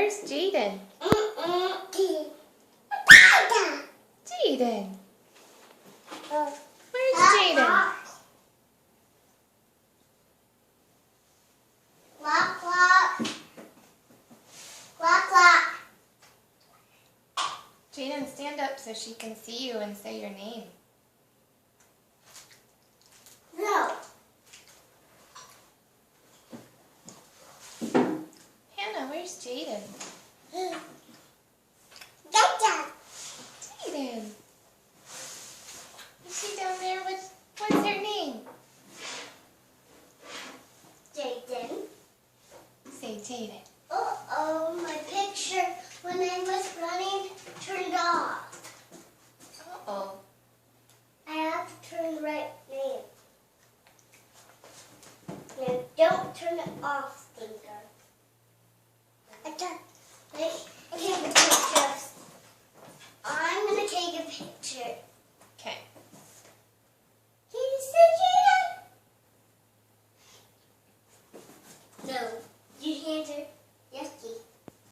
where's Jaden? Jaden. Where's Jaden? Quack, quack. Quack, quack. Jaden, stand up so she can see you and say your name. No. Hannah, where's Jaden? Gotcha. Jaden. Is she down there? What's her name? Jaden. Say Jaden. Uh-oh, my picture when I was running turned off. Uh-oh. I have to turn right now. No, don't turn it off.